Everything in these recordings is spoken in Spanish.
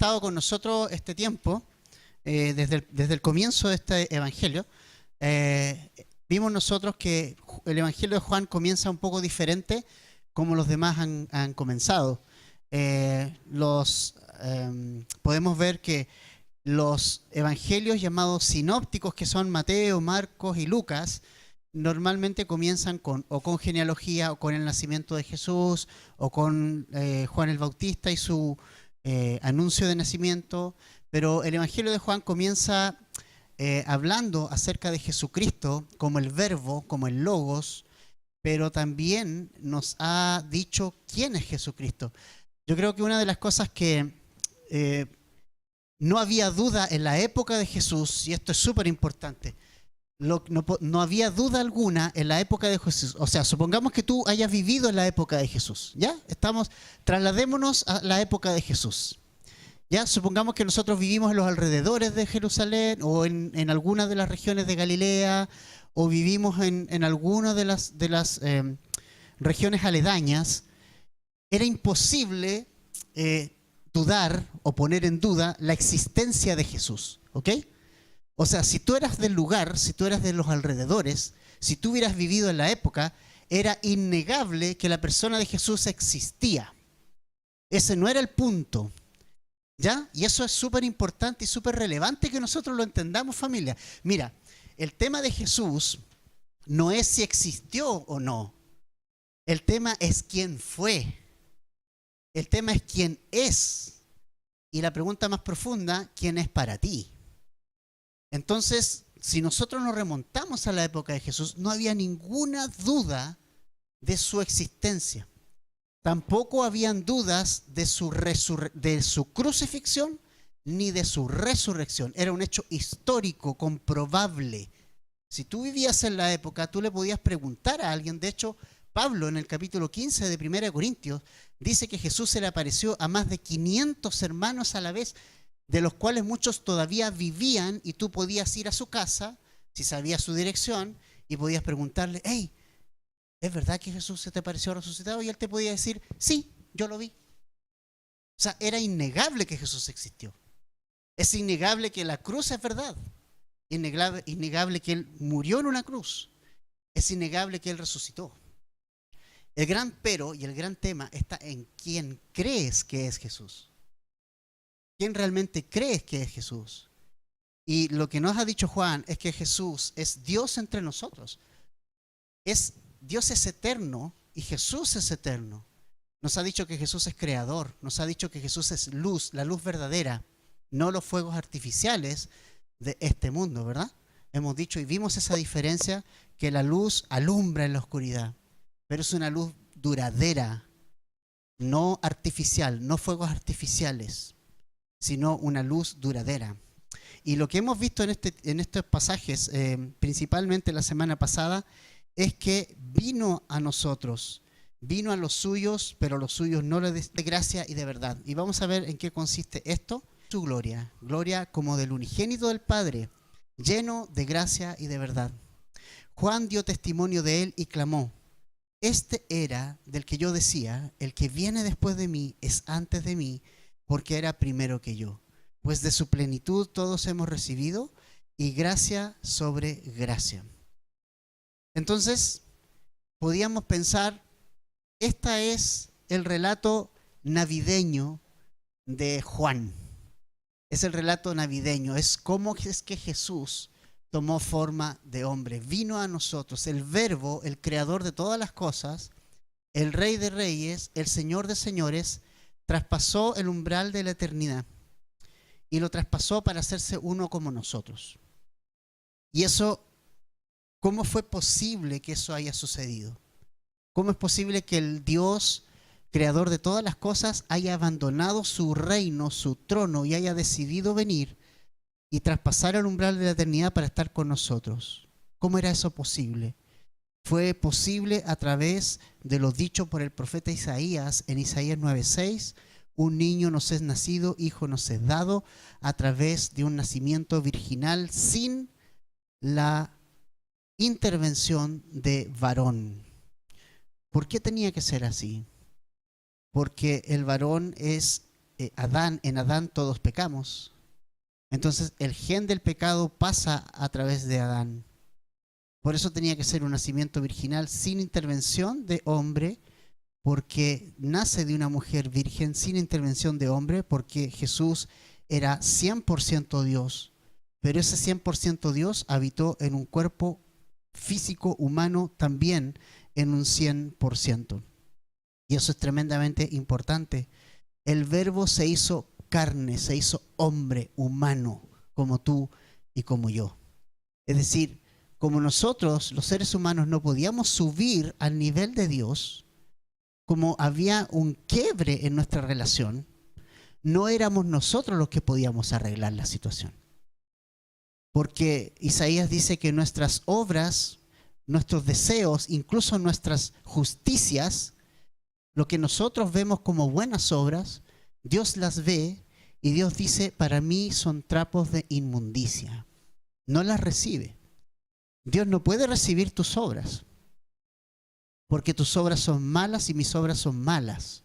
estado con nosotros este tiempo, desde el comienzo de este evangelio, vimos nosotros que el evangelio de Juan comienza un poco diferente como los demás han comenzado. Podemos ver que los evangelios llamados sinópticos, que son Mateo, Marcos y Lucas, normalmente comienzan con genealogía, o con el nacimiento de Jesús, o con Juan el Bautista y su anuncio de nacimiento. Pero el evangelio de Juan comienza hablando acerca de Jesucristo como el verbo, como el logos, pero también nos ha dicho quién es Jesucristo. Yo creo que una de las cosas que no había duda en la época de Jesús, y esto es súper importante, no había duda alguna en la época de Jesús. O sea, supongamos que tú hayas vivido en la época de Jesús, ¿ya? Trasladémonos a la época de Jesús. Ya, supongamos que nosotros vivimos en los alrededores de Jerusalén, o en algunas de las regiones de Galilea, o vivimos en alguna de las regiones aledañas. Era imposible dudar o poner en duda la existencia de Jesús, ¿ok? O sea, si tú eras del lugar, si tú eras de los alrededores, si tú hubieras vivido en la época, era innegable que la persona de Jesús existía. Ese no era el punto, ¿ya? Y eso es súper importante y súper relevante que nosotros lo entendamos, familia. Mira, el tema de Jesús no es si existió o no. El tema es quién fue. El tema es quién es. Y la pregunta más profunda, ¿quién es para ti? Entonces, si nosotros nos remontamos a la época de Jesús, no había ninguna duda de su existencia. Tampoco habían dudas de su crucifixión ni de su resurrección. Era un hecho histórico, comprobable. Si tú vivías en la época, tú le podías preguntar a alguien. De hecho, Pablo en el capítulo 15 de 1 Corintios dice que Jesús se le apareció a más de 500 hermanos a la vez, de los cuales muchos todavía vivían, y tú podías ir a su casa, si sabías su dirección, y podías preguntarle: hey, ¿es verdad que Jesús se te apareció resucitado? Y él te podía decir: sí, yo lo vi. O sea, era innegable que Jesús existió. Es innegable que la cruz es verdad. Innegable que Él murió en una cruz. Es innegable que Él resucitó. El gran pero y el gran tema está en quién crees que es Jesús. ¿Quién realmente crees que es Jesús? Y lo que nos ha dicho Juan es que Jesús es Dios entre nosotros. Dios es eterno y Jesús es eterno. Nos ha dicho que Jesús es creador. Nos ha dicho que Jesús es luz, la luz verdadera, no los fuegos artificiales de este mundo, ¿verdad? Hemos dicho y vimos esa diferencia, que la luz alumbra en la oscuridad, pero es una luz duradera, no artificial, no fuegos artificiales, sino una luz duradera. Y lo que hemos visto en estos pasajes, principalmente la semana pasada, es que vino a nosotros, vino a los suyos, pero los suyos no le de gracia y de verdad. Y vamos a ver en qué consiste esto. Su gloria, gloria como del unigénito del Padre, lleno de gracia y de verdad. Juan dio testimonio de él y clamó: este era del que yo decía, el que viene después de mí es antes de mí, porque era primero que yo. Pues de su plenitud todos hemos recibido, y gracia sobre gracia. Entonces, podíamos pensar, este es el relato navideño de Juan. Es el relato navideño, es cómo es que Jesús tomó forma de hombre, vino a nosotros, el verbo, el creador de todas las cosas, el rey de reyes, el señor de señores, traspasó el umbral de la eternidad y lo traspasó para hacerse uno como nosotros. Y eso, ¿cómo fue posible que eso haya sucedido? ¿Cómo es posible que el Dios creador de todas las cosas haya abandonado su reino, su trono, y haya decidido venir y traspasar el umbral de la eternidad para estar con nosotros? ¿Cómo era eso posible? Fue posible a través de lo dicho por el profeta Isaías en Isaías 9:6. Un niño nos es nacido, hijo nos es dado, a través de un nacimiento virginal sin la intervención de varón. ¿Por qué tenía que ser así? Porque el varón es en Adán todos pecamos. Entonces el gen del pecado pasa a través de Adán. Por eso tenía que ser un nacimiento virginal sin intervención de hombre, porque nace de una mujer virgen sin intervención de hombre, porque Jesús era 100% Dios, pero ese 100% Dios habitó en un cuerpo físico humano también en un 100%. Y eso es tremendamente importante. El Verbo se hizo carne, se hizo hombre, humano, como tú y como yo. Es decir, como nosotros, los seres humanos, no podíamos subir al nivel de Dios, como había un quiebre en nuestra relación, no éramos nosotros los que podíamos arreglar la situación. Porque Isaías dice que nuestras obras, nuestros deseos, incluso nuestras justicias, lo que nosotros vemos como buenas obras, Dios las ve y Dios dice, para mí son trapos de inmundicia. No las recibe. Dios no puede recibir tus obras, porque tus obras son malas y mis obras son malas.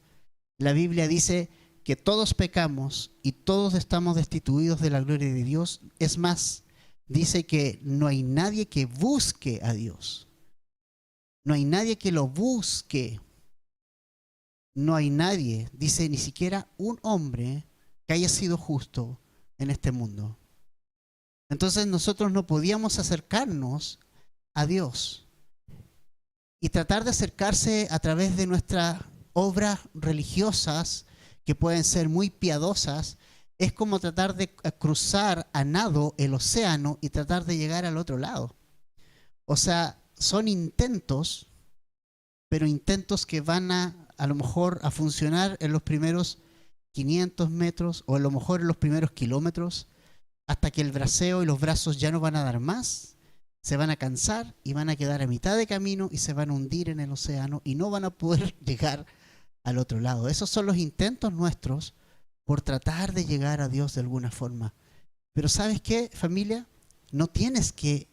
La Biblia dice que todos pecamos y todos estamos destituidos de la gloria de Dios. Es más, dice que no hay nadie que busque a Dios. No hay nadie que lo busque. No hay nadie, dice, ni siquiera un hombre que haya sido justo en este mundo. Entonces nosotros no podíamos acercarnos a Dios. Y tratar de acercarse a través de nuestras obras religiosas, que pueden ser muy piadosas, es como tratar de cruzar a nado el océano y tratar de llegar al otro lado. O sea, son intentos, pero intentos que van a lo mejor a funcionar en los primeros 500 metros o a lo mejor en los primeros kilómetros, hasta que el braceo y los brazos ya no van a dar más, se van a cansar y van a quedar a mitad de camino y se van a hundir en el océano y no van a poder llegar al otro lado. Esos son los intentos nuestros por tratar de llegar a Dios de alguna forma. Pero ¿sabes qué, familia? No tienes que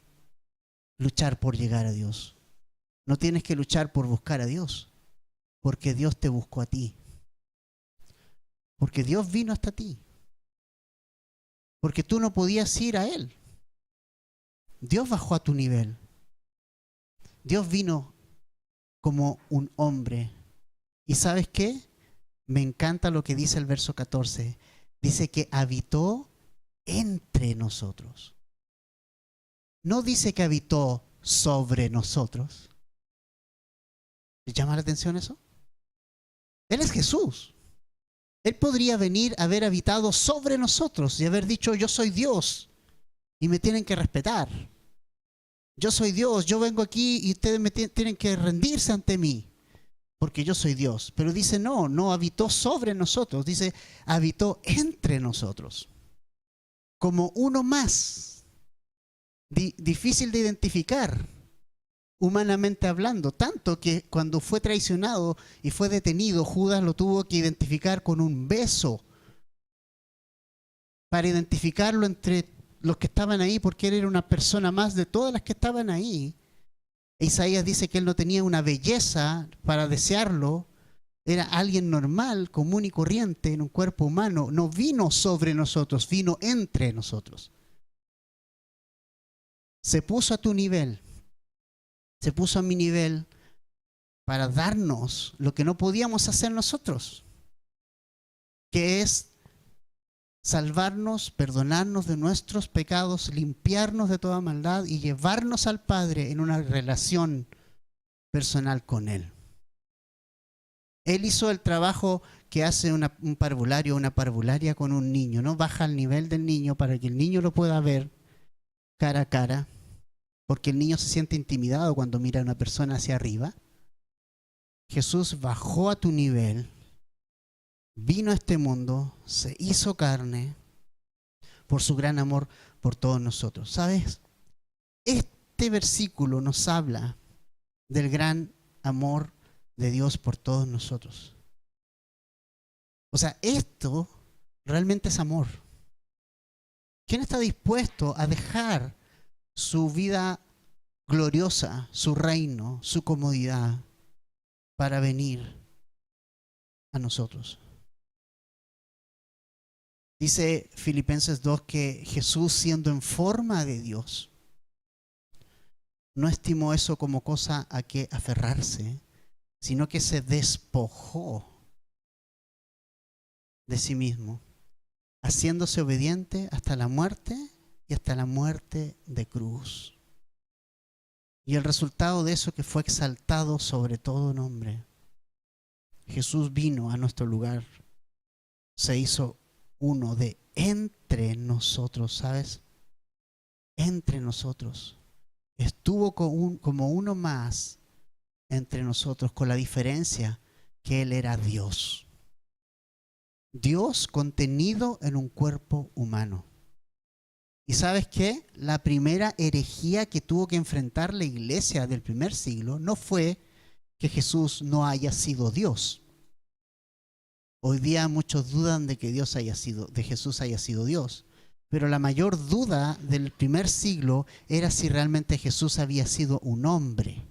luchar por llegar a Dios. No tienes que luchar por buscar a Dios, porque Dios te buscó a ti. Porque Dios vino hasta ti. Porque tú no podías ir a Él. Dios bajó a tu nivel. Dios vino como un hombre. ¿Y sabes qué? Me encanta lo que dice el verso 14. Dice que habitó entre nosotros. No dice que habitó sobre nosotros. ¿Les llama la atención eso? Él es Jesús. Él podría venir a haber habitado sobre nosotros y haber dicho, yo soy Dios y me tienen que respetar. Yo soy Dios, yo vengo aquí y ustedes me tienen que rendirse ante mí, porque yo soy Dios. Pero dice, no, no habitó sobre nosotros, dice, habitó entre nosotros, como uno más, difícil de identificar, humanamente hablando, tanto que cuando fue traicionado y fue detenido, Judas lo tuvo que identificar con un beso, para identificarlo entre los que estaban ahí, porque él era una persona más de todas las que estaban ahí. Isaías dice que él no tenía una belleza para desearlo, era alguien normal, común y corriente en un cuerpo humano. No vino sobre nosotros, vino entre nosotros. Se puso a tu nivel, se puso a mi nivel para darnos lo que no podíamos hacer nosotros, que es salvarnos, perdonarnos de nuestros pecados, limpiarnos de toda maldad y llevarnos al Padre en una relación personal con Él. Él hizo el trabajo que hace un parvulario o una parvularia con un niño, ¿no? Baja al nivel del niño para que el niño lo pueda ver cara a cara, porque el niño se siente intimidado cuando mira a una persona hacia arriba. Jesús bajó a tu nivel, vino a este mundo, se hizo carne por su gran amor por todos nosotros. ¿Sabes? Este versículo nos habla del gran amor de Dios por todos nosotros. O sea, esto realmente es amor. ¿Quién está dispuesto a dejar su vida gloriosa, su reino, su comodidad para venir a nosotros? Dice Filipenses 2 que Jesús, siendo en forma de Dios, no estimó eso como cosa a que aferrarse, sino que se despojó de sí mismo, haciéndose obediente hasta la muerte y hasta la muerte de cruz. Y el resultado de eso, que fue exaltado sobre todo nombre. Jesús vino a nuestro lugar, se hizo uno de entre nosotros, ¿sabes? Entre nosotros. Estuvo como uno más entre nosotros, con la diferencia que Él era Dios. Dios contenido en un cuerpo humano. ¿Y sabes qué? La primera herejía que tuvo que enfrentar la iglesia del primer siglo no fue que Jesús no haya sido Dios. Hoy día muchos dudan de que Jesús haya sido Dios. Pero la mayor duda del primer siglo era si realmente Jesús había sido un hombre.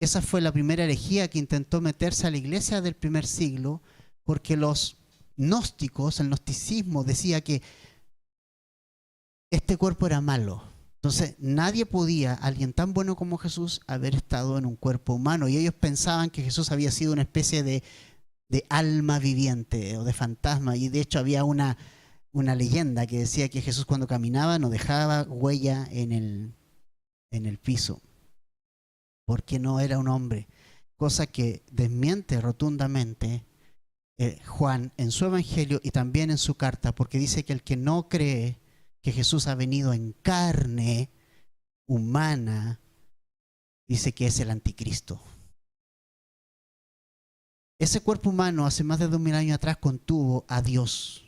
Esa fue la primera herejía que intentó meterse a la iglesia del primer siglo, porque los gnósticos, el gnosticismo, decía que este cuerpo era malo. Entonces nadie podía, alguien tan bueno como Jesús, haber estado en un cuerpo humano. Y ellos pensaban que Jesús había sido una especie de alma viviente o de fantasma. Y de hecho había una leyenda que decía que Jesús, cuando caminaba, no dejaba huella en el piso, porque no era un hombre. Cosa que desmiente rotundamente Juan en su evangelio y también en su carta, porque dice que el que no cree que Jesús ha venido en carne humana, dice que es el anticristo. Ese cuerpo humano hace más de 2000 años atrás contuvo a Dios.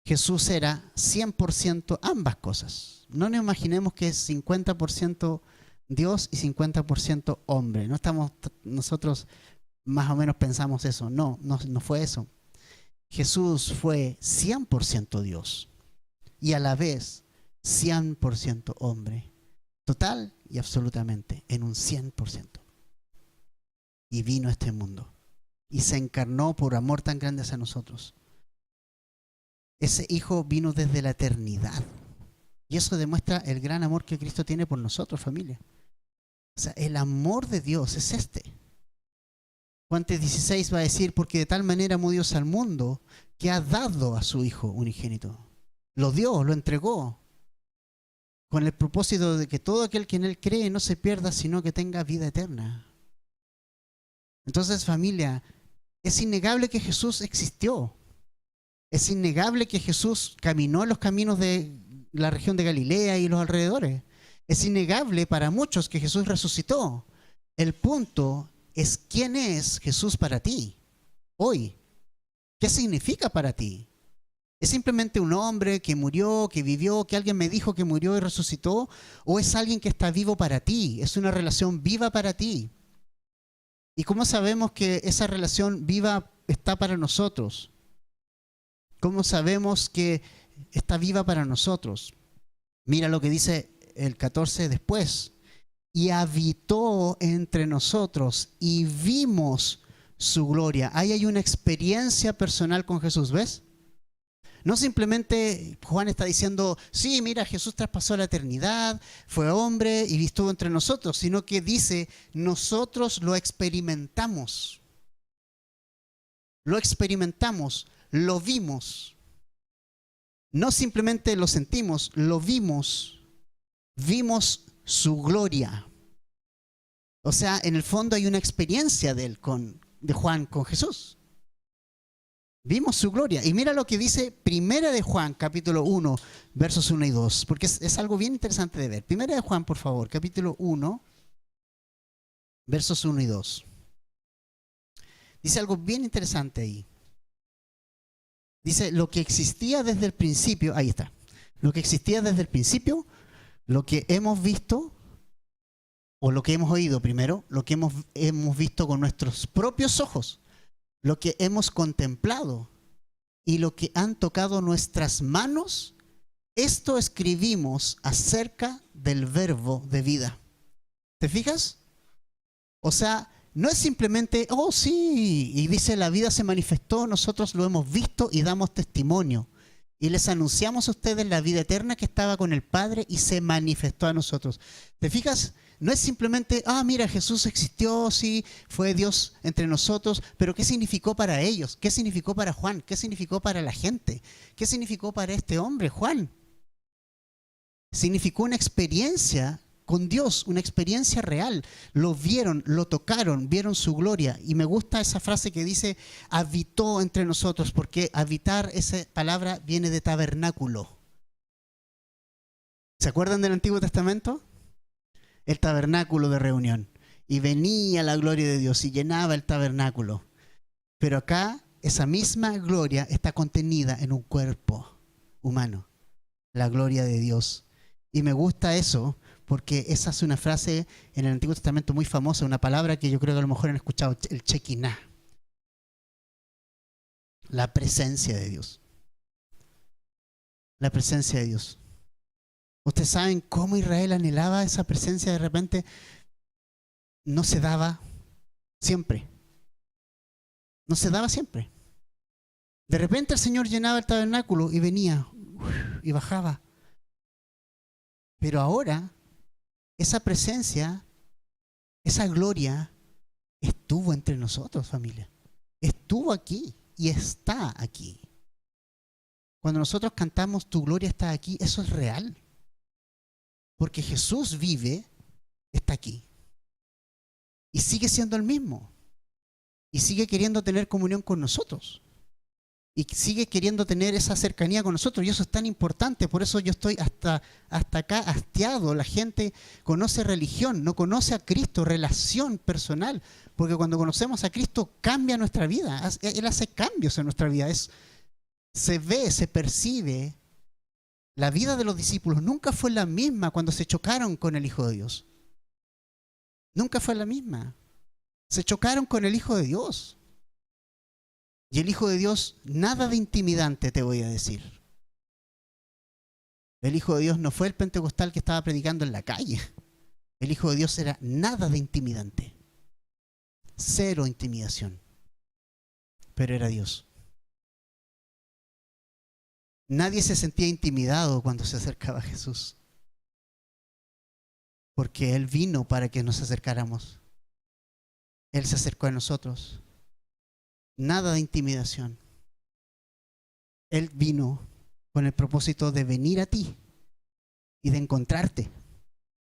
Jesús era 100% ambas cosas. No nos imaginemos que es 50% Dios y 50% hombre. No estamos, nosotros más o menos pensamos eso. No fue eso. Jesús fue 100% Dios y a la vez 100% hombre. Total y absolutamente, en un 100%. Y vino a este mundo y se encarnó por amor tan grande hacia nosotros. Ese Hijo vino desde la eternidad. Y eso demuestra el gran amor que Cristo tiene por nosotros, familia. O sea, el amor de Dios es este. Juan 3:16 va a decir: porque de tal manera amó Dios al mundo, que ha dado a su Hijo unigénito. Lo dio, lo entregó, con el propósito de que todo aquel que en Él cree no se pierda, sino que tenga vida eterna. Entonces, familia, es innegable que Jesús existió. Es innegable que Jesús caminó en los caminos de la región de Galilea y los alrededores. Es innegable para muchos que Jesús resucitó. El punto es: ¿quién es Jesús para ti hoy? ¿Qué significa para ti? ¿Es simplemente un hombre que murió, que vivió, que alguien me dijo que murió y resucitó? ¿O es alguien que está vivo para ti? ¿Es una relación viva para ti? ¿Y cómo sabemos que esa relación viva está para nosotros? ¿Cómo sabemos que está viva para nosotros? Mira lo que dice el 14 después. Y habitó entre nosotros y vimos su gloria. Ahí hay una experiencia personal con Jesús, ¿ves? No simplemente Juan está diciendo: sí, mira, Jesús traspasó la eternidad, fue hombre y estuvo entre nosotros, sino que dice: nosotros lo experimentamos. Lo experimentamos, lo vimos. No simplemente lo sentimos, lo vimos. Vimos su gloria. O sea, en el fondo hay una experiencia de Juan con Jesús. Vimos su gloria. Y mira lo que dice Primera de Juan, capítulo 1, versos 1 y 2, porque es algo bien interesante de ver. Primera de Juan, por favor, capítulo 1, versos 1 y 2. Dice algo bien interesante ahí. Dice: lo que existía desde el principio, ahí está, lo que existía desde el principio, lo que hemos visto, o lo que hemos oído primero, lo que hemos visto con nuestros propios ojos, lo que hemos contemplado y lo que han tocado nuestras manos, esto escribimos acerca del verbo de vida. ¿Te fijas? O sea, no es simplemente, oh sí, y dice la vida se manifestó, nosotros lo hemos visto y damos testimonio. Y les anunciamos a ustedes la vida eterna que estaba con el Padre y se manifestó a nosotros. ¿Te fijas? No es simplemente, mira, Jesús existió, sí, fue Dios entre nosotros, pero ¿qué significó para ellos? ¿Qué significó para Juan? ¿Qué significó para la gente? ¿Qué significó para este hombre, Juan? Significó una experiencia con Dios, una experiencia real. Lo vieron, lo tocaron, vieron su gloria. Y me gusta esa frase que dice, habitó entre nosotros, porque habitar, esa palabra viene de tabernáculo. ¿Se acuerdan del Antiguo Testamento? El tabernáculo de reunión. Y venía la gloria de Dios y llenaba el tabernáculo. Pero acá, esa misma gloria está contenida en un cuerpo humano. La gloria de Dios. Y me gusta eso, porque esa es una frase en el Antiguo Testamento muy famosa, una palabra que yo creo que a lo mejor han escuchado, el Shekinah. La presencia de Dios. La presencia de Dios. Ustedes saben cómo Israel anhelaba esa presencia, de repente no se daba siempre. No se daba siempre. De repente el Señor llenaba el tabernáculo y venía y bajaba. Pero ahora esa presencia, esa gloria estuvo entre nosotros, familia. Estuvo aquí y está aquí. Cuando nosotros cantamos tu gloria está aquí, eso es real. Porque Jesús vive, está aquí. Y sigue siendo el mismo. Y sigue queriendo tener comunión con nosotros. Y sigue queriendo tener esa cercanía con nosotros. Y eso es tan importante. Por eso yo estoy hasta acá hastiado. La gente conoce religión, no conoce a Cristo, relación personal. Porque cuando conocemos a Cristo cambia nuestra vida. Él hace cambios en nuestra vida. Se ve, se percibe. La vida de los discípulos nunca fue la misma cuando se chocaron con el Hijo de Dios. Nunca fue la misma. Se chocaron con el Hijo de Dios. Y el Hijo de Dios, nada de intimidante te voy a decir. El Hijo de Dios no fue el pentecostal que estaba predicando en la calle. El Hijo de Dios era nada de intimidante. Cero intimidación. Pero era Dios. Nadie se sentía intimidado cuando se acercaba a Jesús. Porque Él vino para que nos acercáramos. Él se acercó a nosotros. Nada de intimidación. Él vino con el propósito de venir a ti y de encontrarte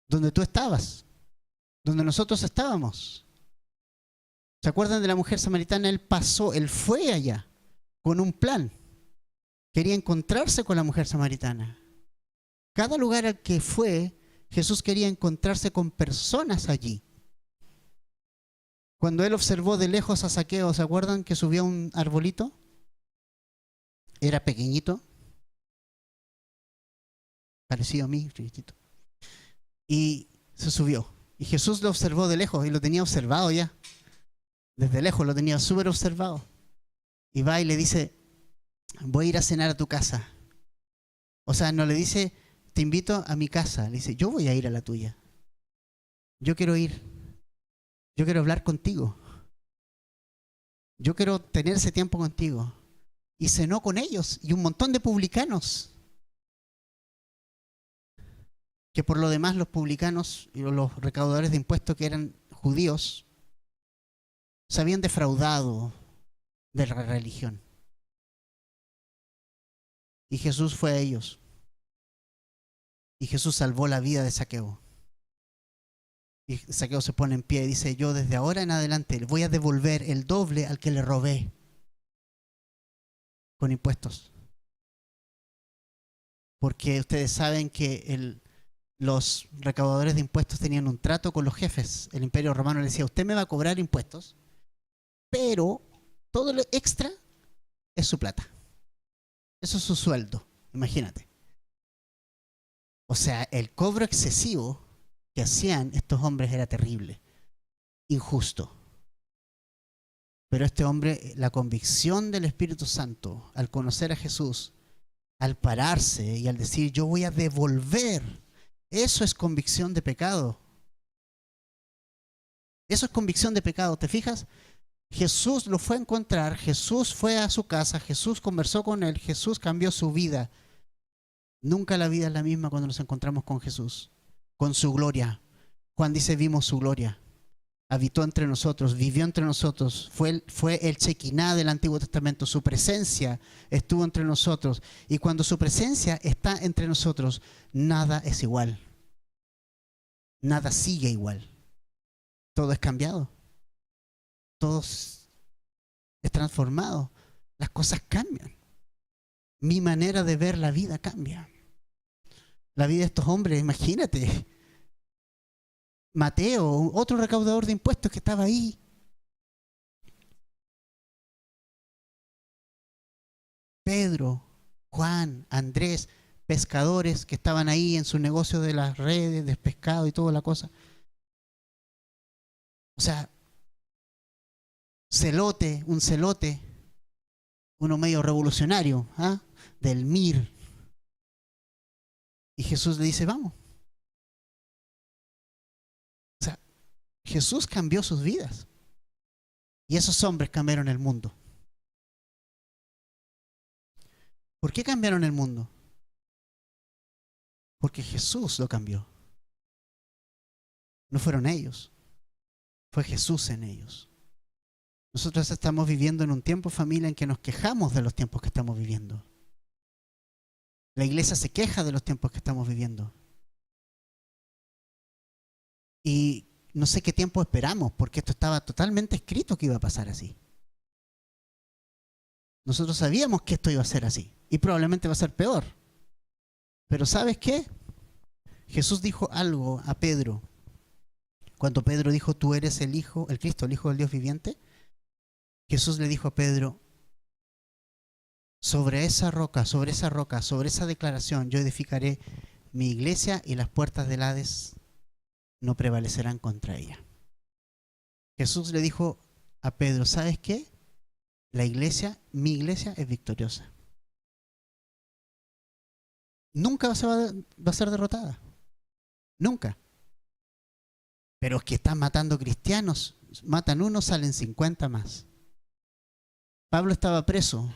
donde tú estabas, donde nosotros estábamos. ¿Se acuerdan de la mujer samaritana? Él fue allá con un plan. Quería encontrarse con la mujer samaritana. Cada lugar al que fue, Jesús quería encontrarse con personas allí. Cuando él observó de lejos a Zaqueo, ¿se acuerdan que subió a un arbolito? Era pequeñito, parecido a mí, chiquitito. Y se subió. Y Jesús lo observó de lejos y lo tenía observado ya. Desde lejos lo tenía súper observado. Y va y le dice, voy a ir a cenar a tu casa. O sea, no le dice, te invito a mi casa. Le dice, yo voy a ir a la tuya. Yo quiero ir. Yo quiero hablar contigo. Yo quiero tener ese tiempo contigo. Y cenó con ellos y un montón de publicanos. Que por lo demás los publicanos y los recaudadores de impuestos que eran judíos se habían defraudado de la religión. Y Jesús fue a ellos. Y Jesús salvó la vida de Zaqueo. Y Zaqueo se pone en pie y dice, yo desde ahora en adelante le voy a devolver el doble al que le robé con impuestos. Porque ustedes saben que los recaudadores de impuestos tenían un trato con los jefes. El Imperio Romano le decía, usted me va a cobrar impuestos, pero todo lo extra es su plata. Eso es su sueldo, imagínate. O sea, el cobro excesivo que hacían estos hombres era terrible, injusto. Pero este hombre, la convicción del Espíritu Santo, al conocer a Jesús, al pararse y al decir, yo voy a devolver, eso es convicción de pecado. Eso es convicción de pecado, ¿te fijas? Jesús lo fue a encontrar, Jesús fue a su casa, Jesús conversó con él, Jesús cambió su vida. Nunca la vida es la misma cuando nos encontramos con Jesús, con su gloria. Juan dice, vimos su gloria. Habitó entre nosotros, vivió entre nosotros, fue el Shekinah del Antiguo Testamento, su presencia estuvo entre nosotros. Y cuando su presencia está entre nosotros, nada es igual. Nada sigue igual. Todo es cambiado. Todo es transformado. Las cosas cambian. Mi manera de ver la vida cambia. La vida de estos hombres, imagínate. Mateo, otro recaudador de impuestos que estaba ahí. Pedro, Juan, Andrés, pescadores que estaban ahí en su negocio de las redes, de pescado y toda la cosa. O sea, un celote, uno medio revolucionario, ¿ah? Del MIR. Y Jesús le dice, vamos. O sea, Jesús cambió sus vidas. Y esos hombres cambiaron el mundo. ¿Por qué cambiaron el mundo? Porque Jesús lo cambió. No fueron ellos. Fue Jesús en ellos. Nosotros estamos viviendo en un tiempo, familia, en que nos quejamos de los tiempos que estamos viviendo. La iglesia se queja de los tiempos que estamos viviendo. Y no sé qué tiempo esperamos, porque esto estaba totalmente escrito que iba a pasar así. Nosotros sabíamos que esto iba a ser así, y probablemente va a ser peor. Pero ¿sabes qué? Jesús dijo algo a Pedro. Cuando Pedro dijo, tú eres el Hijo, el Cristo, el Hijo del Dios viviente, Jesús le dijo a Pedro, sobre esa roca, sobre esa declaración, yo edificaré mi iglesia y las puertas del Hades no prevalecerán contra ella. Jesús le dijo a Pedro, ¿sabes qué? La iglesia, mi iglesia es victoriosa. Nunca va a ser derrotada. Nunca. Pero es que están matando cristianos. Matan uno, salen 50 más. Pablo estaba preso,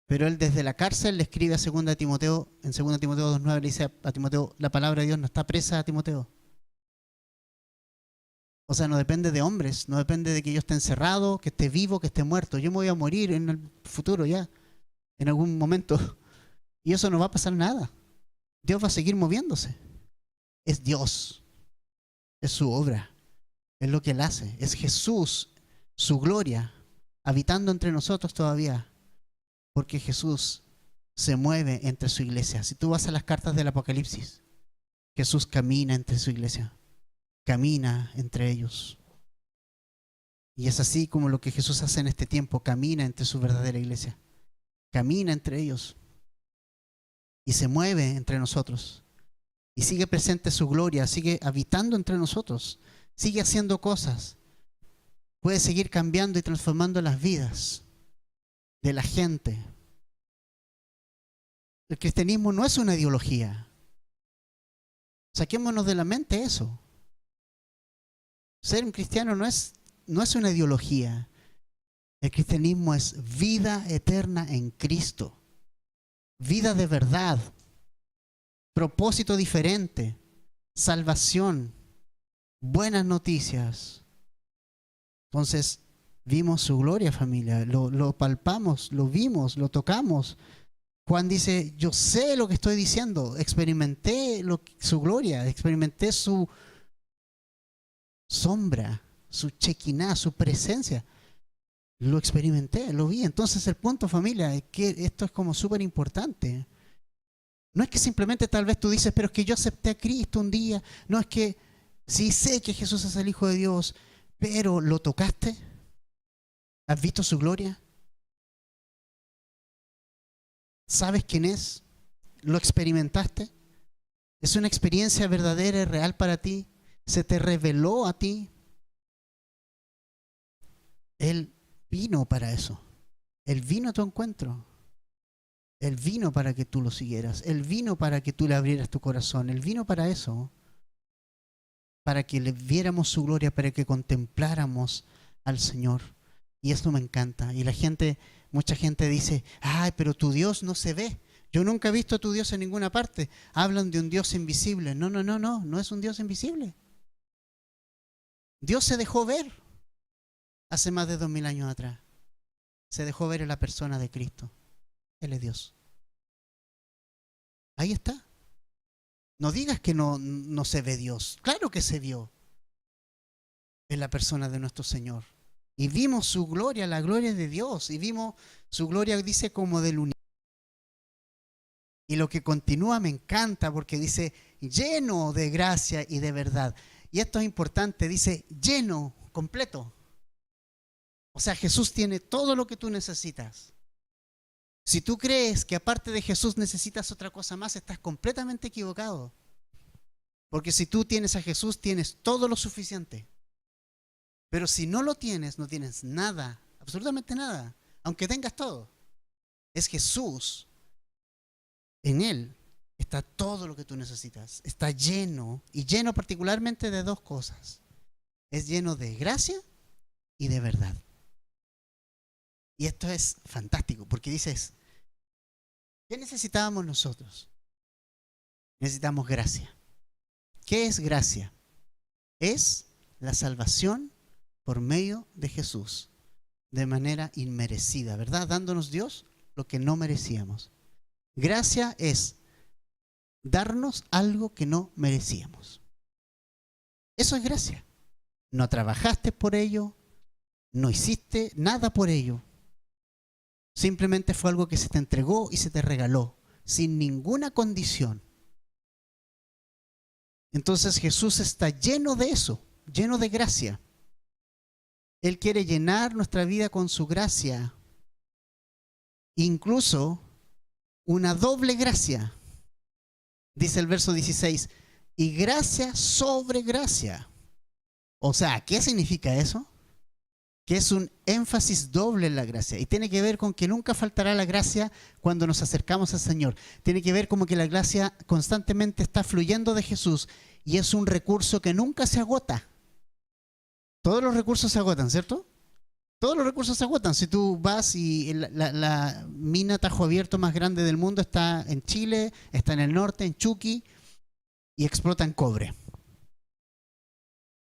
pero él desde la cárcel le escribe a 2 Timoteo, en 2 Timoteo 2:9 le dice a Timoteo, la palabra de Dios no está presa a Timoteo. O sea, no depende de hombres, no depende de que yo esté encerrado, que esté vivo, que esté muerto. Yo me voy a morir en el futuro ya, en algún momento. Y eso no va a pasar nada. Dios va a seguir moviéndose. Es Dios. Es su obra. Es lo que Él hace. Es Jesús, su gloria, habitando entre nosotros todavía. Porque Jesús se mueve entre su iglesia. Si tú vas a las cartas del Apocalipsis, Jesús camina entre su iglesia. Camina entre ellos. Y es así como lo que Jesús hace en este tiempo, camina entre su verdadera iglesia. Camina entre ellos. Y se mueve entre nosotros. Y sigue presente su gloria, sigue habitando entre nosotros. Sigue haciendo cosas. Puede seguir cambiando y transformando las vidas de la gente. El cristianismo no es una ideología. Saquémonos de la mente eso. Ser un cristiano no es una ideología. El cristianismo es vida eterna en Cristo. Vida de verdad. Propósito diferente. Salvación. Buenas noticias. Entonces, vimos su gloria, familia. Lo palpamos, lo vimos, lo tocamos. Juan dice, yo sé lo que estoy diciendo. Experimenté su gloria. Experimenté su sombra, su Shekinah, su presencia. Lo experimenté, lo vi. Entonces el punto, familia, es que esto es como súper importante. No es que simplemente tal vez tú dices, pero es que yo acepté a Cristo un día. No, es que sí sé que Jesús es el Hijo de Dios, pero ¿lo tocaste? ¿Has visto su gloria? ¿Sabes quién es? ¿Lo experimentaste? ¿Es una experiencia verdadera y real para ti? ¿Se te reveló a ti? Él vino para eso. Él vino a tu encuentro. Él vino para que tú lo siguieras. Él vino para que tú le abrieras tu corazón. Él vino para eso. para que le viéramos su gloria, para que contempláramos al Señor. Y esto me encanta. Y mucha gente dice, ay, pero tu Dios no se ve. Yo nunca he visto a tu Dios en ninguna parte. Hablan de un Dios invisible. No, no, no, no, no es un Dios invisible. Dios se dejó ver hace más de 2000 años atrás. Se dejó ver en la persona de Cristo. Él es Dios. Ahí está. No digas que no se ve Dios. Claro que se vio en la persona de nuestro Señor. Y vimos su gloria, la gloria de Dios. Y vimos su gloria, dice, como del universo. Y lo que continúa me encanta porque dice, lleno de gracia y de verdad. Y esto es importante, dice, lleno, completo. O sea, Jesús tiene todo lo que tú necesitas. Si tú crees que aparte de Jesús necesitas otra cosa más, estás completamente equivocado. Porque si tú tienes a Jesús, tienes todo lo suficiente. Pero si no lo tienes, no tienes nada, absolutamente nada, aunque tengas todo. Es Jesús. En Él está todo lo que tú necesitas. Está lleno, y lleno particularmente de dos cosas. Es lleno de gracia y de verdad. Y esto es fantástico, porque dices, ¿qué necesitábamos nosotros? Necesitamos gracia. ¿Qué es gracia? Es la salvación por medio de Jesús, de manera inmerecida, ¿verdad? Dándonos Dios lo que no merecíamos. Gracia es darnos algo que no merecíamos. Eso es gracia. No trabajaste por ello, no hiciste nada por ello. Simplemente fue algo que se te entregó y se te regaló, sin ninguna condición. Entonces Jesús está lleno de eso, lleno de gracia. Él quiere llenar nuestra vida con su gracia, incluso una doble gracia. Dice el verso 16, y gracia sobre gracia. O sea, ¿qué significa eso? Que es un énfasis doble en la gracia. Y tiene que ver con que nunca faltará la gracia cuando nos acercamos al Señor. Tiene que ver como que la gracia constantemente está fluyendo de Jesús y es un recurso que nunca se agota. Todos los recursos se agotan, ¿cierto? Todos los recursos se agotan. Si tú vas y la mina Tajo Abierto más grande del mundo está en Chile, está en el norte, en Chuqui, y explotan cobre.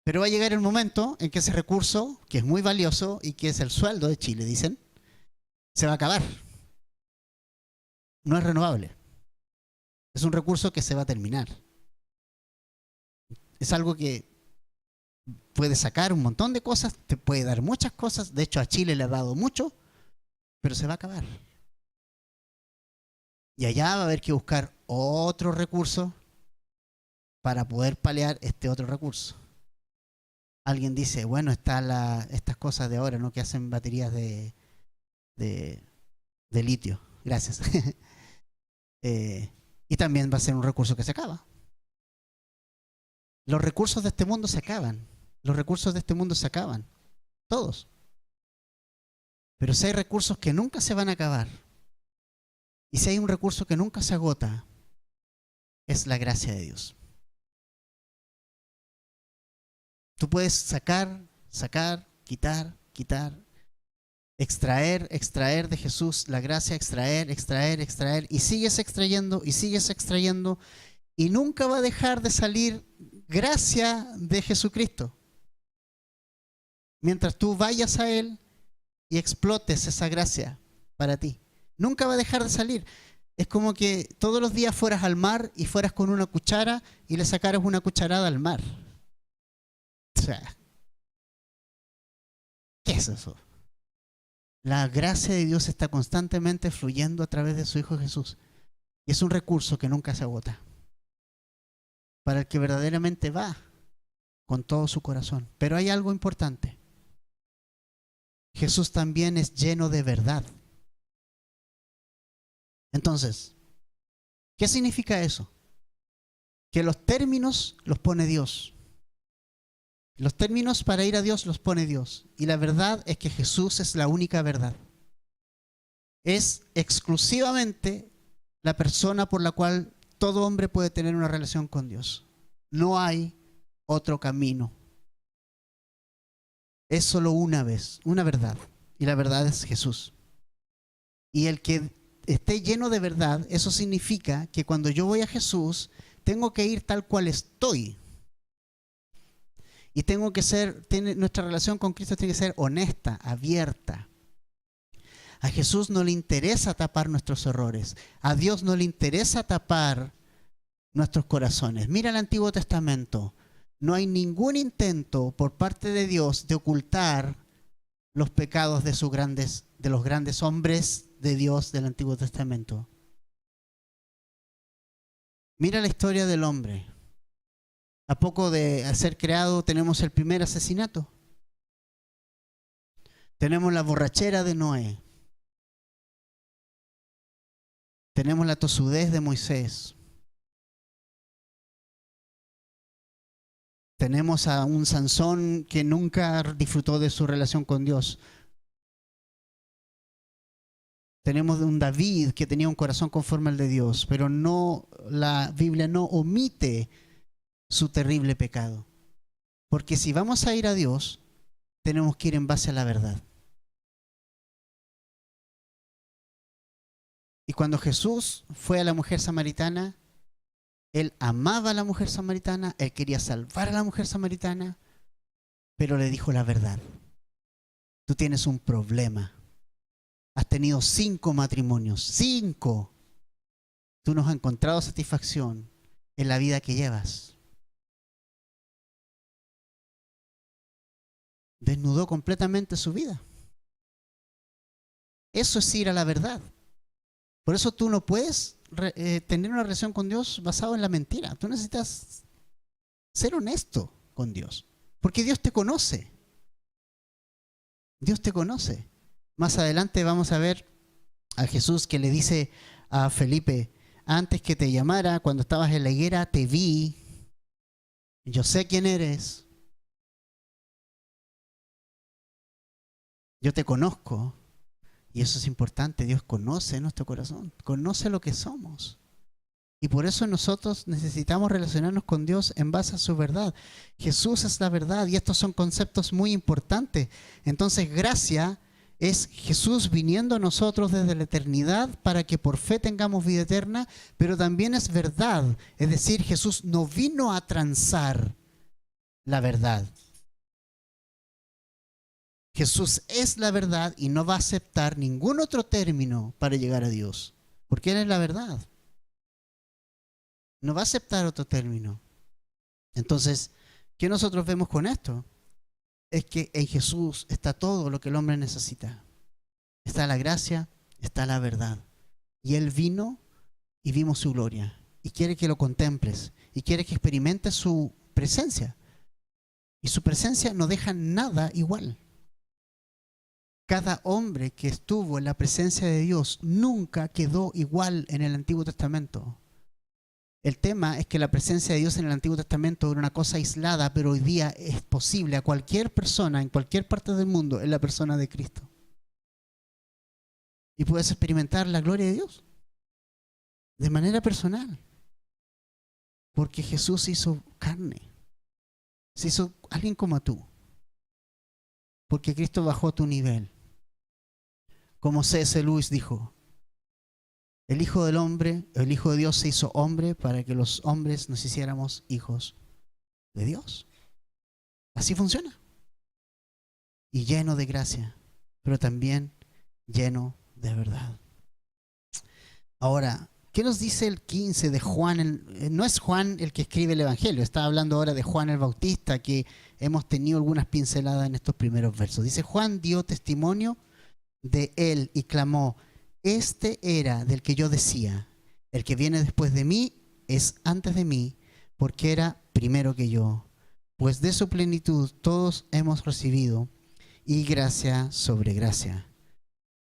Pero va a llegar el momento en que ese recurso, que es muy valioso y que es el sueldo de Chile, dicen, se va a acabar. No es renovable. Es un recurso que se va a terminar. Es algo que puede sacar un montón de cosas, te puede dar muchas cosas. De hecho, a Chile le ha dado mucho, pero se va a acabar. Y allá va a haber que buscar otro recurso para poder paliar este otro recurso. Alguien dice, bueno, estas cosas de ahora, ¿no? Que hacen baterías de litio. Gracias. Y también va a ser un recurso que se acaba. Los recursos de este mundo se acaban. Los recursos de este mundo se acaban. Todos. Pero si hay recursos que nunca se van a acabar, y si hay un recurso que nunca se agota, es la gracia de Dios. Tú puedes sacar, quitar, extraer de Jesús la gracia, extraer, y sigues extrayendo, y nunca va a dejar de salir gracia de Jesucristo. Mientras tú vayas a Él y explotes esa gracia para ti, nunca va a dejar de salir. Es como que todos los días fueras al mar y fueras con una cuchara y le sacaras una cucharada al mar. O sea, ¿qué es eso? La gracia de Dios está constantemente fluyendo a través de su Hijo Jesús. Y es un recurso que nunca se agota. Para el que verdaderamente va con todo su corazón. Pero hay algo importante. Jesús también es lleno de verdad. Entonces, ¿qué significa eso? Que los términos los pone Dios. Los términos para ir a Dios los pone Dios. Y la verdad es que Jesús es la única verdad. Es exclusivamente la persona por la cual todo hombre puede tener una relación con Dios. No hay otro camino. Es solo una vez, una verdad. Y la verdad es Jesús. Y el que esté lleno de verdad, eso significa que cuando yo voy a Jesús, tengo que ir tal cual estoy. Y tengo que ser, nuestra relación con Cristo tiene que ser honesta, abierta. A Jesús no le interesa tapar nuestros errores. A Dios no le interesa tapar nuestros corazones. Mira el Antiguo Testamento. No hay ningún intento por parte de Dios de ocultar los pecados de los grandes hombres de Dios del Antiguo Testamento. Mira la historia del hombre. A poco de ser creado tenemos el primer asesinato. Tenemos la borrachera de Noé. Tenemos la tosudez de Moisés. Tenemos a un Sansón que nunca disfrutó de su relación con Dios. Tenemos un David que tenía un corazón conforme al de Dios, pero no, la Biblia no omite su terrible pecado. Porque si vamos a ir a Dios, tenemos que ir en base a la verdad. Y cuando Jesús fue a la mujer samaritana, Él amaba a la mujer samaritana, Él quería salvar a la mujer samaritana, pero le dijo la verdad. Tú tienes un problema. Has tenido 5 matrimonios, 5. Tú no has encontrado satisfacción en la vida que llevas. Desnudó completamente su vida. Eso es ir a la verdad. Por eso tú no puedes tener una relación con Dios basado en la mentira. Tú necesitas ser honesto con Dios. Porque Dios te conoce. Dios te conoce. Más adelante vamos a ver a Jesús que le dice a Felipe: antes que te llamara, cuando estabas en la higuera, te vi. Yo sé quién eres. Yo te conozco. Y eso es importante. Dios conoce nuestro corazón. Conoce lo que somos. Y por eso nosotros necesitamos relacionarnos con Dios en base a su verdad. Jesús es la verdad y estos son conceptos muy importantes. Entonces, gracia es Jesús viniendo a nosotros desde la eternidad para que por fe tengamos vida eterna, pero también es verdad. Es decir, Jesús no vino a transar la verdad. Jesús es la verdad y no va a aceptar ningún otro término para llegar a Dios, porque Él es la verdad. No va a aceptar otro término. Entonces, ¿qué nosotros vemos con esto? Es que en Jesús está todo lo que el hombre necesita. Está la gracia, está la verdad. Y Él vino y vimos su gloria. Y quiere que lo contemples. Y quiere que experimentes su presencia. Y su presencia no deja nada igual. Cada hombre que estuvo en la presencia de Dios nunca quedó igual en el Antiguo Testamento. El tema es que la presencia de Dios en el Antiguo Testamento era una cosa aislada, pero hoy día es posible a cualquier persona, en cualquier parte del mundo, en la persona de Cristo. Y puedes experimentar la gloria de Dios de manera personal. Porque Jesús se hizo carne. Se hizo alguien como tú. Porque Cristo bajó a tu nivel. Como C.S. Lewis dijo, el Hijo del Hombre, el Hijo de Dios se hizo hombre para que los hombres nos hiciéramos hijos de Dios. Así funciona. Y lleno de gracia, pero también lleno de verdad. Ahora, ¿qué nos dice el 15 de Juan? No es Juan el que escribe el Evangelio, está hablando ahora de Juan el Bautista, que hemos tenido algunas pinceladas en estos primeros versos. Dice: Juan dio testimonio de él y clamó: este era del que yo decía, el que viene después de mí es antes de mí, porque era primero que yo. Pues de su plenitud todos hemos recibido, y gracia sobre gracia.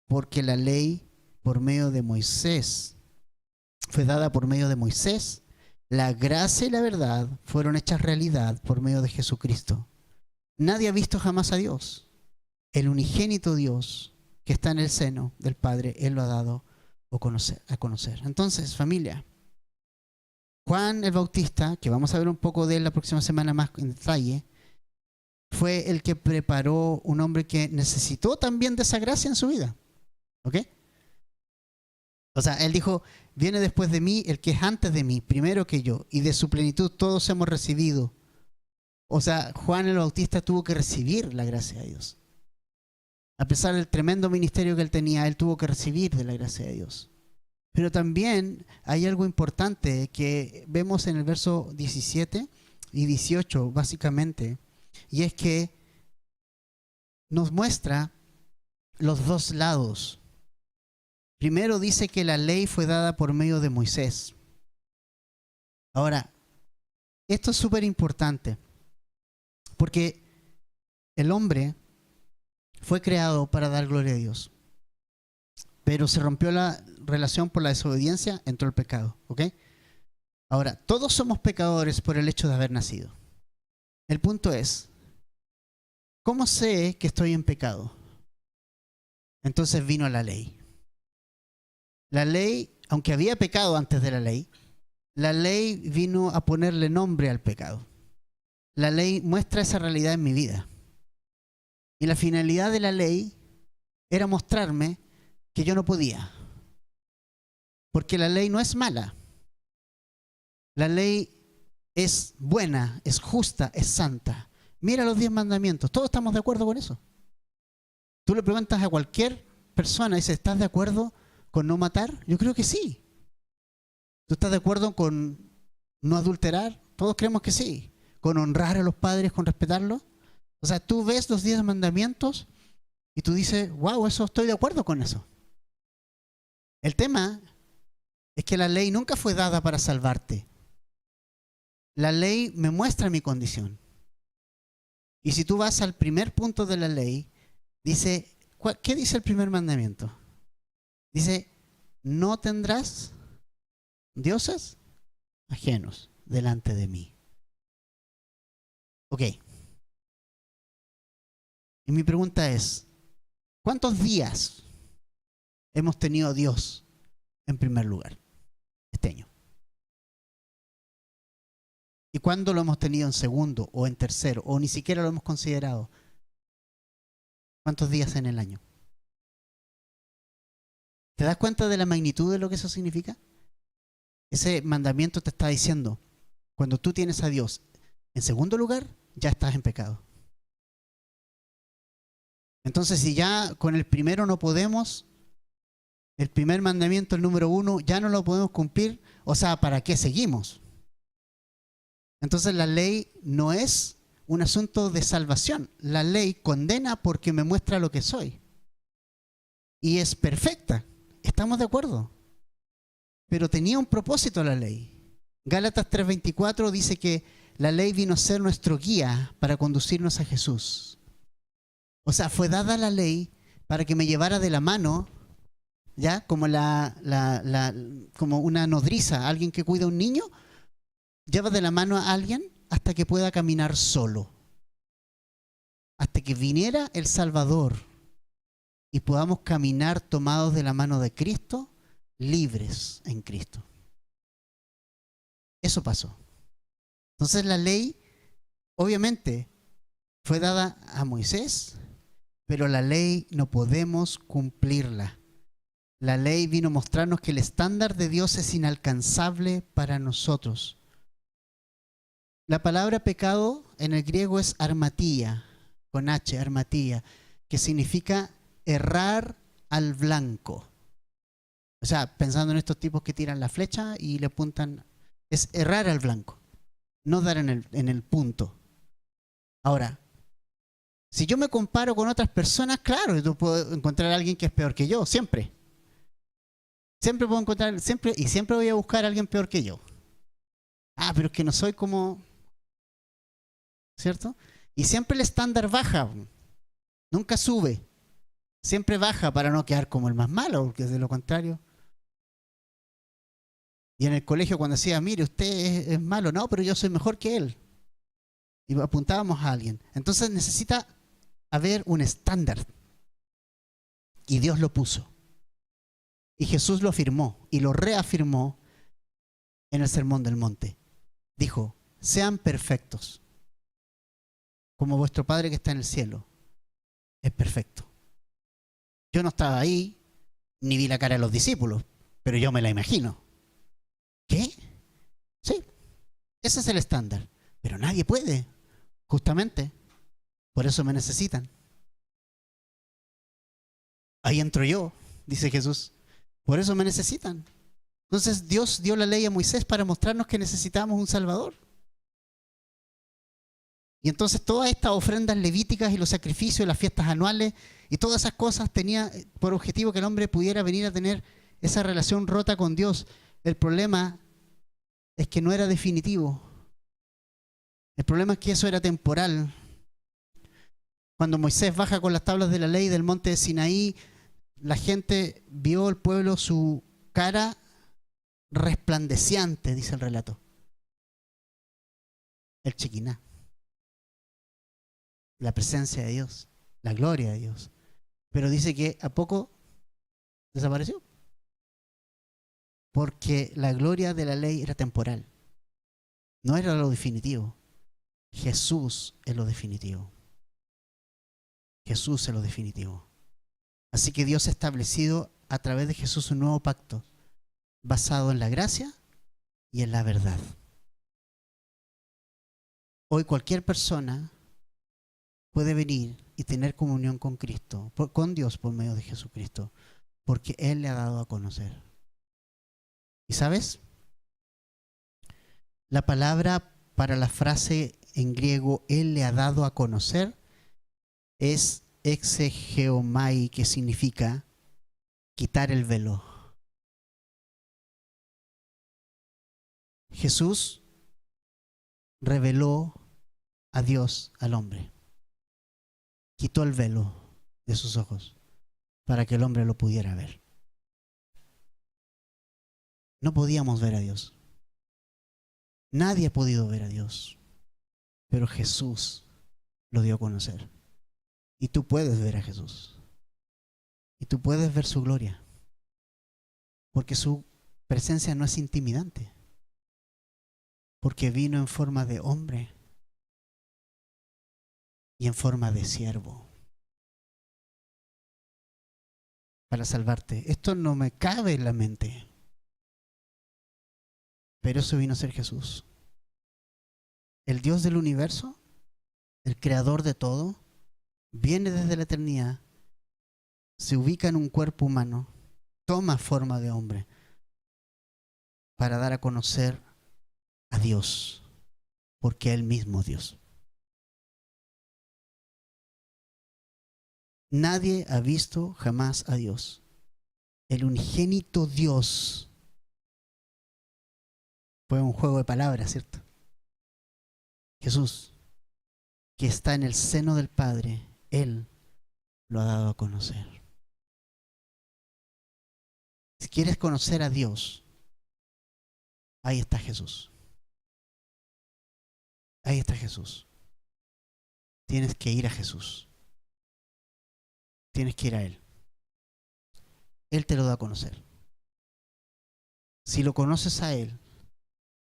Porque la ley por medio de Moisés fue dada por medio de Moisés, la gracia y la verdad fueron hechas realidad por medio de Jesucristo. Nadie ha visto jamás a Dios. El unigénito Dios que está en el seno del Padre, Él lo ha dado a conocer. Entonces, familia, Juan el Bautista, que vamos a ver un poco de él la próxima semana más en detalle, fue el que preparó un hombre que necesitó también de esa gracia en su vida. ¿Ok? O sea, él dijo, viene después de mí el que es antes de mí, primero que yo, y de su plenitud todos hemos recibido. O sea, Juan el Bautista tuvo que recibir la gracia de Dios. A pesar del tremendo ministerio que él tenía, él tuvo que recibir de la gracia de Dios. Pero también hay algo importante que vemos en el verso 17 y 18, básicamente, y es que nos muestra los dos lados. Primero dice que la ley fue dada por medio de Moisés. Ahora, esto es súper importante, porque el hombre fue creado para dar gloria a Dios, pero se rompió la relación por la desobediencia, entró el pecado. ¿Ok? Ahora, todos somos pecadores por el hecho de haber nacido. El punto es, ¿cómo sé que estoy en pecado? Entonces vino la ley. La ley, aunque había pecado antes de la ley vino a ponerle nombre al pecado. La ley muestra esa realidad en mi vida. Y la finalidad de la ley era mostrarme que yo no podía. Porque la ley no es mala. La ley es buena, es justa, es santa. Mira los 10 mandamientos. Todos estamos de acuerdo con eso. Tú le preguntas a cualquier persona y dices, ¿estás de acuerdo con no matar? Yo creo que sí. ¿Tú estás de acuerdo con no adulterar? Todos creemos que sí. ¿Con honrar a los padres, con respetarlos? O sea, tú ves los 10 mandamientos y tú dices, wow, eso estoy de acuerdo con eso. El tema es que la ley nunca fue dada para salvarte. La ley me muestra mi condición. Y si tú vas al primer punto de la ley, dice, ¿qué dice el primer mandamiento? Dice, no tendrás dioses ajenos delante de mí. Ok. Y mi pregunta es, ¿cuántos días hemos tenido a Dios en primer lugar este año? ¿Y cuándo lo hemos tenido en segundo o en tercero o ni siquiera lo hemos considerado? ¿Cuántos días en el año? ¿Te das cuenta de la magnitud de lo que eso significa? Ese mandamiento te está diciendo, cuando tú tienes a Dios en segundo lugar, ya estás en pecado. Entonces, si ya con el primero no podemos, el primer mandamiento, el número 1, ya no lo podemos cumplir, o sea, ¿para qué seguimos? Entonces la ley no es un asunto de salvación. La ley condena porque me muestra lo que soy. Y es perfecta. ¿Estamos de acuerdo? Pero tenía un propósito la ley. Gálatas 3:24 dice que la ley vino a ser nuestro guía para conducirnos a Jesús. O sea, fue dada la ley para que me llevara de la mano, ¿ya? Como, como una nodriza, alguien que cuida a un niño, lleva de la mano a alguien hasta que pueda caminar solo. Hasta que viniera el Salvador y podamos caminar tomados de la mano de Cristo, libres en Cristo. Eso pasó. Entonces la ley, obviamente, fue dada a Moisés, pero la ley no podemos cumplirla. La ley vino a mostrarnos que el estándar de Dios es inalcanzable para nosotros. La palabra pecado en el griego es armatía, con H, armatía, que significa errar al blanco. O sea, pensando en estos tipos que tiran la flecha y le apuntan, es errar al blanco, no dar en el punto. Ahora, si yo me comparo con otras personas, claro, yo puedo encontrar a alguien que es peor que yo, siempre. Siempre puedo encontrar, y siempre voy a buscar a alguien peor que yo. Ah, pero es que no soy como, ¿cierto? Y siempre el estándar baja, nunca sube. Siempre baja para no quedar como el más malo, porque de lo contrario. Y en el colegio cuando decía, mire, usted es malo, no, pero yo soy mejor que él. Y apuntábamos a alguien. Entonces necesita haber un estándar. Y Dios lo puso. Y Jesús lo afirmó y lo reafirmó en el Sermón del Monte. Dijo, sean perfectos, como vuestro Padre que está en el cielo es perfecto. Yo no estaba ahí, ni vi la cara de los discípulos, pero yo me la imagino. ¿Qué? Sí, ese es el estándar. Pero nadie puede, justamente. Por eso me necesitan. Ahí entro yo, dice Jesús. Por eso me necesitan. Entonces Dios dio la ley a Moisés para mostrarnos que necesitábamos un Salvador. Y entonces todas estas ofrendas levíticas y los sacrificios y las fiestas anuales y todas esas cosas tenía por objetivo que el hombre pudiera venir a tener esa relación rota con Dios. El problema es que no era definitivo. El problema es que eso era temporal. Cuando Moisés baja con las tablas de la ley del monte de Sinaí, la gente vio, el pueblo, su cara resplandeciente, dice el relato. El Shekinah. La presencia de Dios, la gloria de Dios. Pero dice que a poco desapareció. Porque la gloria de la ley era temporal. No era lo definitivo. Jesús es lo definitivo. Jesús es lo definitivo. Así que Dios ha establecido a través de Jesús un nuevo pacto basado en la gracia y en la verdad. Hoy cualquier persona puede venir y tener comunión con Cristo, con Dios por medio de Jesucristo, porque Él le ha dado a conocer. ¿Y sabes? La palabra para la frase en griego Él le ha dado a conocer es exegeomai, que significa quitar el velo. Jesús reveló a Dios al hombre. Quitó el velo de sus ojos para que el hombre lo pudiera ver. No podíamos ver a Dios. Nadie ha podido ver a Dios. Pero Jesús lo dio a conocer. Y tú puedes ver a Jesús. Y tú puedes ver su gloria. Porque su presencia no es intimidante. Porque vino en forma de hombre y en forma de siervo para salvarte. Esto no me cabe en la mente. Pero eso vino a ser Jesús. El Dios del universo, el creador de todo, viene desde la eternidad, se ubica en un cuerpo humano, toma forma de hombre para dar a conocer a Dios, porque Él mismo es Dios. Nadie ha visto jamás a Dios. El unigénito Dios. Fue un juego de palabras, ¿cierto? Jesús, que está en el seno del Padre, Él lo ha dado a conocer. Si quieres conocer a Dios, ahí está Jesús. Ahí está Jesús. Tienes que ir a Jesús. Tienes que ir a Él. Él te lo da a conocer. Si lo conoces a Él,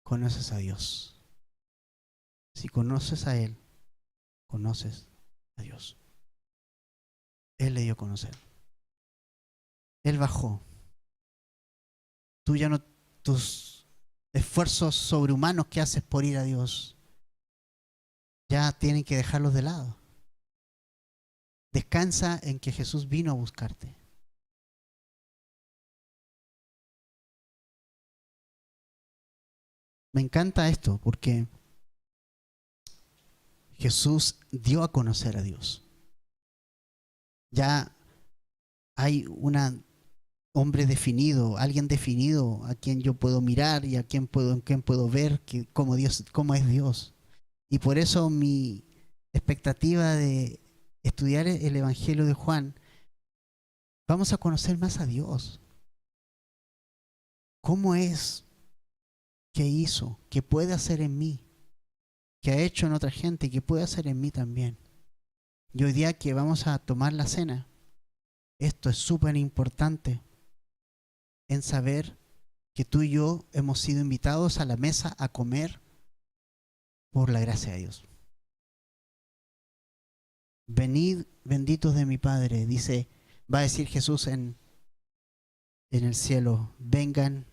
conoces a Dios. Si conoces a Él, conoces a Dios. Él le dio a conocer. Él bajó. Tú ya no, tus esfuerzos sobrehumanos que haces por ir a Dios, ya tienen que dejarlos de lado. Descansa en que Jesús vino a buscarte. Me encanta esto porque Jesús dio a conocer a Dios. Ya hay un hombre definido, alguien definido a quien yo puedo mirar y en quien puedo ver cómo es Dios. Y por eso mi expectativa de estudiar el Evangelio de Juan, vamos a conocer más a Dios. ¿Cómo es? ¿Qué hizo? ¿Qué puede hacer en mí? ¿Qué ha hecho en otra gente? ¿Qué puede hacer en mí también? Y hoy día que vamos a tomar la cena, esto es súper importante en saber que tú y yo hemos sido invitados a la mesa a comer por la gracia de Dios. Venid benditos de mi Padre, dice, va a decir Jesús en el cielo, vengan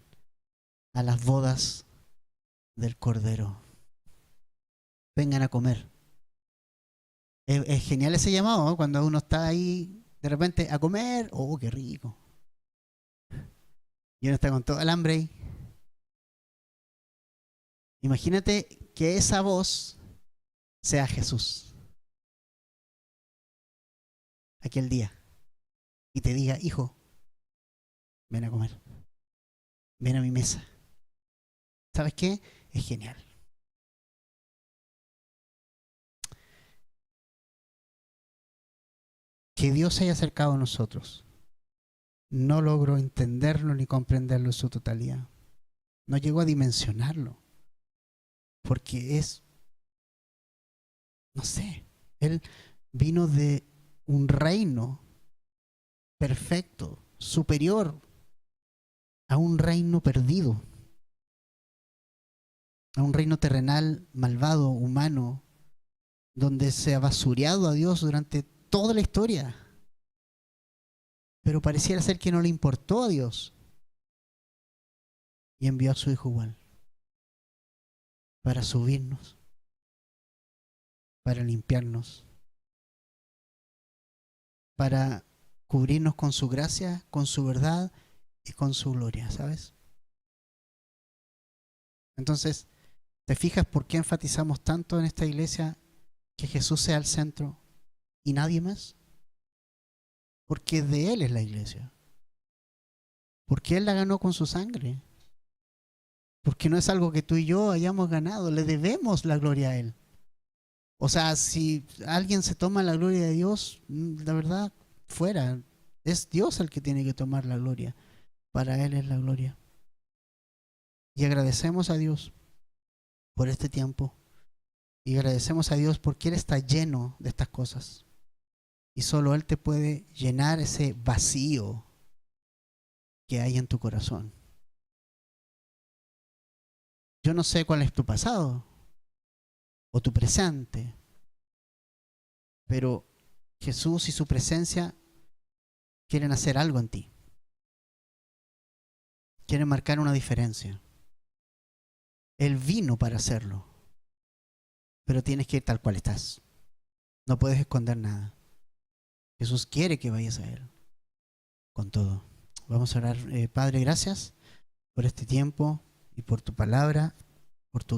a las bodas del Cordero. Vengan a comer. Es genial ese llamado, ¿no? Cuando uno está ahí de repente a comer, oh, qué rico. Y uno está con todo el hambre ahí. Imagínate que esa voz sea Jesús aquel día y te diga, hijo, ven a comer, ven a mi mesa. ¿Sabes qué? Es genial. Que Dios se haya acercado a nosotros. No logro entenderlo ni comprenderlo en su totalidad. No llego a dimensionarlo. Porque es, no sé, Él vino de un reino perfecto, superior a un reino perdido, a un reino terrenal malvado, humano, donde se ha basureado a Dios durante toda la historia. Pero pareciera ser que no le importó a Dios y envió a su Hijo igual para subirnos, para limpiarnos, para cubrirnos con su gracia, con su verdad y con su gloria, ¿sabes? Entonces, ¿te fijas por qué enfatizamos tanto en esta iglesia que Jesús sea el centro y nadie más? Porque de Él es la iglesia. Porque Él la ganó con su sangre. Porque no es algo que tú y yo hayamos ganado, le debemos la gloria a Él. O sea, si alguien se toma la gloria de Dios, la verdad, fuera. Es Dios el que tiene que tomar la gloria. Para Él es la gloria. Y agradecemos a Dios por este tiempo. Y agradecemos a Dios porque Él está lleno de estas cosas. Y solo Él te puede llenar ese vacío que hay en tu corazón. Yo no sé cuál es tu pasado o tu presente, pero Jesús y su presencia quieren hacer algo en ti. Quieren marcar una diferencia. Él vino para hacerlo, pero tienes que ir tal cual estás. No puedes esconder nada. Jesús quiere que vayas a Él con todo. Vamos a orar. Padre, gracias por este tiempo y por tu palabra, por tu